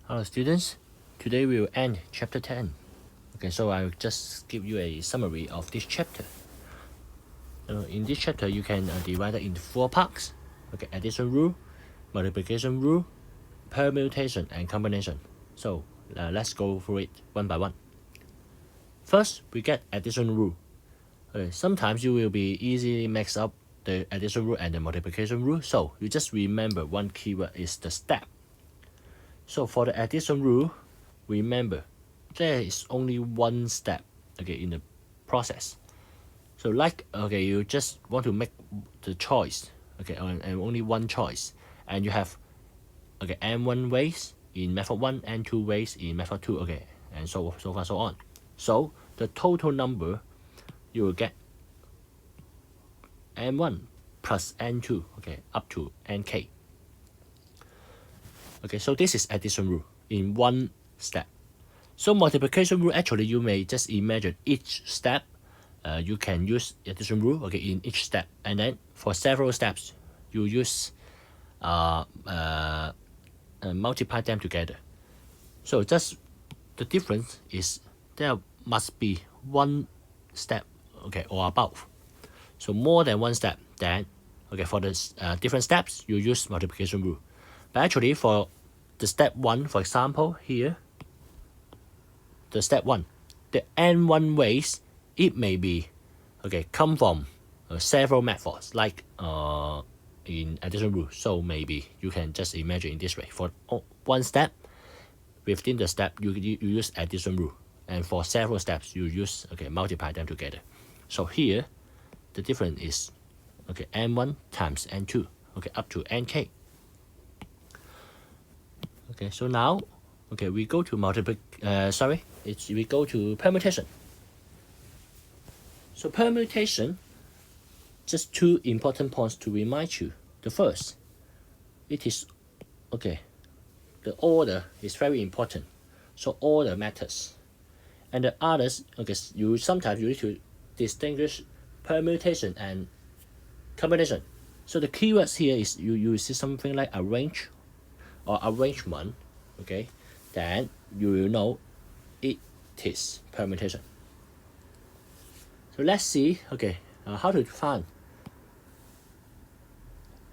Hello students, today we will end chapter 10. Okay, so I'll just give you a summary of this chapter. In this chapter you can divide it into 4 parts. Okay, addition rule, multiplication rule, permutation and combination. So let's go through it one by one. First, we get addition rule. Okay, sometimes you will be easily mix up the addition rule and the multiplication rule, so you just remember one keyword is the step. So for the addition rule, remember there is only one step, okay, in the process. So like, okay, you just want to make the choice, okay, and only one choice, and you have, okay, n1 ways in method 1, n2 ways in method 2, okay, and so far so on. So the total number you will get n1 plus n2, okay, up to nk. Okay, so this is addition rule in one step. So multiplication rule, actually you may just imagine each step you can use addition rule, okay, in each step, and then for several steps you use multiply them together. So just the difference is there must be one step, okay, or above. So more than one step, then okay, for the different steps you use multiplication rule. But actually for the step 1, for example, here, the step 1, the n1 ways, it may be, okay, come from several methods, like in addition rule. So maybe you can just imagine in this way. For one step, within the step, you use addition rule. And for several steps, you use, okay, multiply them together. So here, the difference is, okay, n1 times n2, okay, up to nk. Okay, so now, okay, we go to we go to permutation. So permutation, just 2 important points to remind you. The first, it is, okay, the order is very important. So order matters. And the others, okay, sometimes you need to distinguish permutation and combination. So the keywords here is you see something like arrange or arrangement, okay, then you will know it is permutation. So let's see, okay, how to find.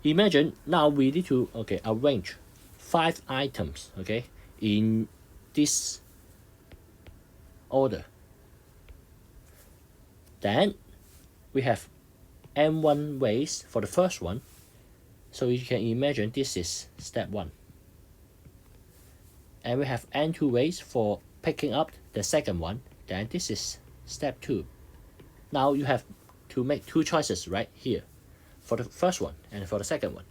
Imagine now we need to, okay, arrange 5 items, okay, in this order. Then we have n1 ways for the first one. So you can imagine this is step 1. And we have n2 ways for picking up the second one. Then this is step 2. Now you have to make 2 choices right here, for the first one and for the second one.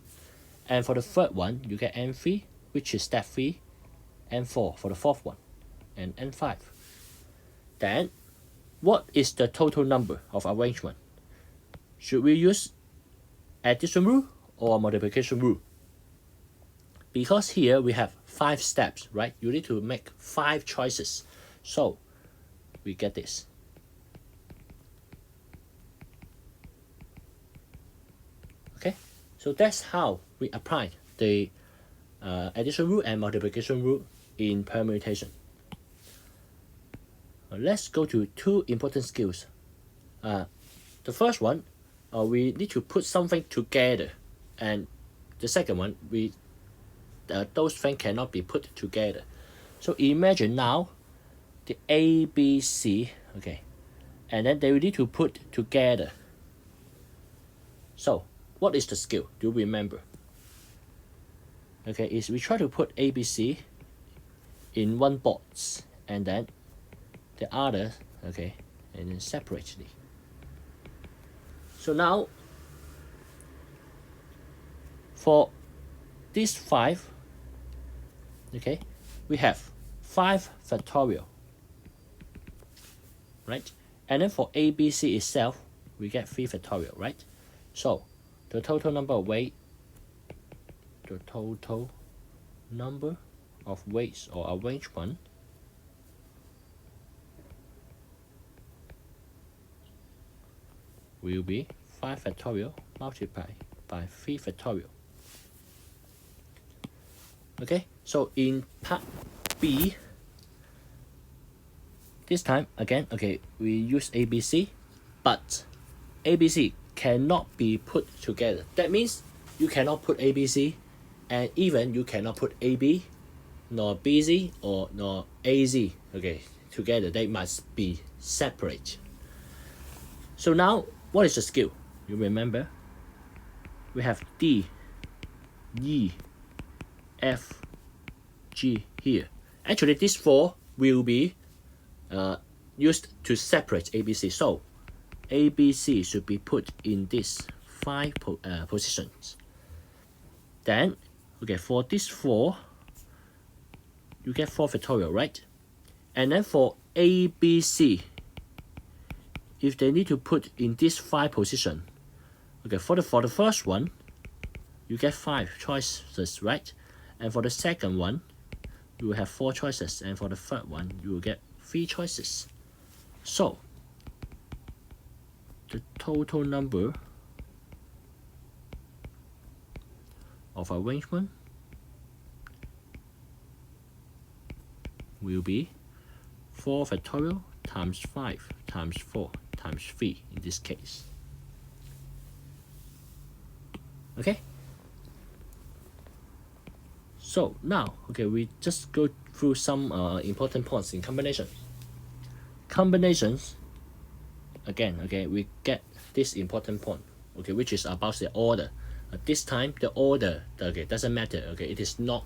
And for the third one, you get n3, which is step 3, n4 for the fourth one, and n5. Then, what is the total number of arrangement? Should we use addition rule or multiplication rule? Because here we have 5 steps, right? You need to make 5 choices. So we get this. Okay, so that's how we apply the addition rule and multiplication rule in permutation. Let's go to 2 important skills. The first one, we need to put something together, and the second one, those things cannot be put together. So imagine now the A, B, C, okay, and then they will need to put together. So what is the skill? Do you remember? Okay, is we try to put A, B, C in one box, and then the other, okay, and then separately. So now for these 5, okay, we have 5 factorial, right? And then for ABC itself, we get 3 factorial, right? So the total number of weights or arrangement will be 5 factorial multiplied by 3 factorial. Okay, so in part B. This time again, okay, we use ABC, but ABC cannot be put together. That means you cannot put ABC, and even you cannot put AB, nor BZ, or nor AZ, okay, together. They must be separate. So now, what is the skill? You remember? We have D, E, F, G here. Actually, this 4 will be used to separate ABC. So, ABC should be put in this 5 positions. Then, okay, for this 4, you get 4 factorial, right? And then for ABC, if they need to put in this 5 position, okay, for the first one, you get 5 choices, right? And for the second one, you will have 4 choices, and for the third one, you will get 3 choices. So, the total number of arrangement will be 4 factorial times 5 times 4 times 3 in this case. Okay? So now, okay, we just go through some important points in combination. Combinations, again, okay, we get this important point, okay, which is about the order. This time, the order, okay, doesn't matter, okay, it is not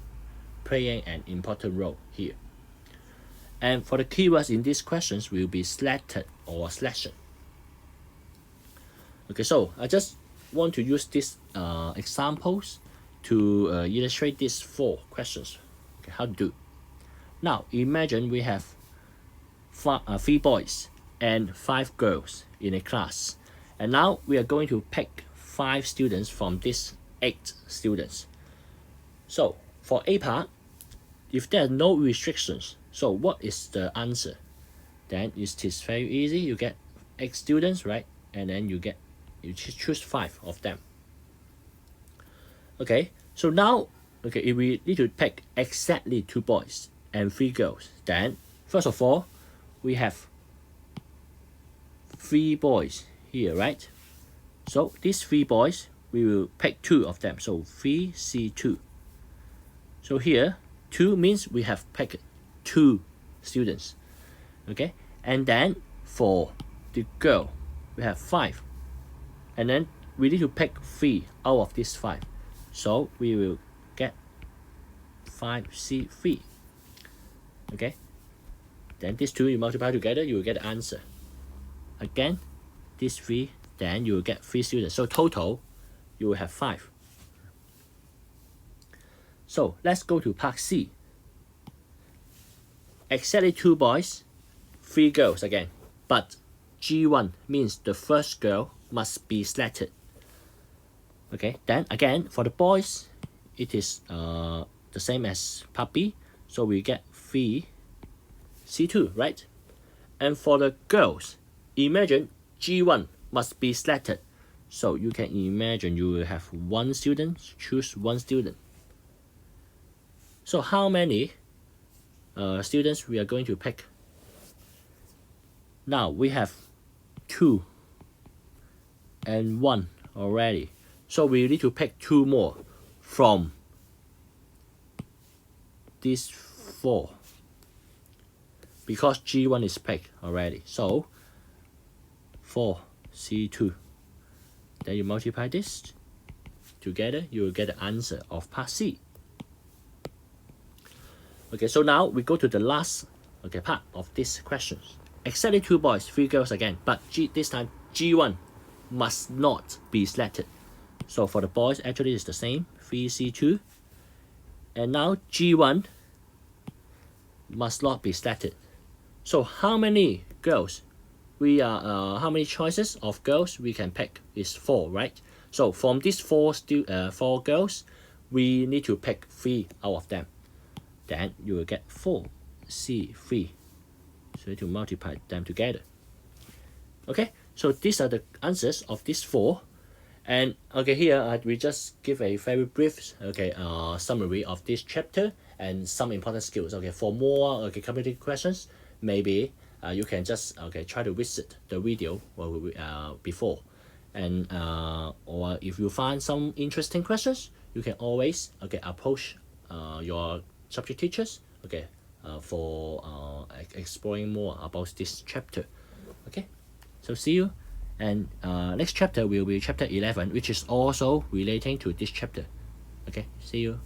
playing an important role here. And for the keywords in these questions will be selected or selection. Okay, so I just want to use these examples to illustrate these 4 questions. Okay, how to do. Now, imagine we have 3 boys and 5 girls in a class. And now we are going to pick 5 students from these 8 students. So, for A part, if there are no restrictions, so what is the answer? Then it is very easy. You get 8 students, right? And then you choose 5 of them. Okay, so now, okay, if we need to pick exactly 2 boys and 3 girls, then first of all, we have 3 boys here, right? So these 3 boys, we will pick 2 of them. So 3C2. So here, 2 means we have picked 2 students. Okay, and then for the girl, we have 5. And then we need to pick 3 out of these 5. So we will get 5C3. Okay, then these 2 you multiply together, you will get the answer. Again, these 3, then you will get 3 students. So total, you will have 5. So let's go to part C. Exactly 2 boys, 3 girls again. But G1 means the first girl must be selected. Okay, then again, for the boys, it is the same as part B. So we get 3C2, right? And for the girls, imagine G1 must be selected. So you can imagine you will have 1 student, choose 1 student. So how many students we are going to pick? Now we have 2 and 1 already. So we need to pick 2 more from these 4. Because G1 is picked already. So 4C2. Then you multiply this together, you will get the answer of part C. Okay, so now we go to the last part of this questions. Exactly 2 boys, 3 girls again, but this time G1 must not be selected. So for the boys, actually it's the same, 3C2. And now G1 must not be selected. So how many girls how many choices of girls we can pick is 4, right? So from these 4 girls, we need to pick 3 out of them. Then you will get 4C3. So you need to multiply them together. Okay, so these are the answers of these 4. And okay, here we just give a very brief summary of this chapter. and some important skills. Okay, for more community questions, maybe you can just try to visit the video before, and or if you find some interesting questions, you can always approach your subject teachers for exploring more about this chapter. Okay, so see you, and next chapter will be chapter 11, which is also relating to this chapter. Okay, see you.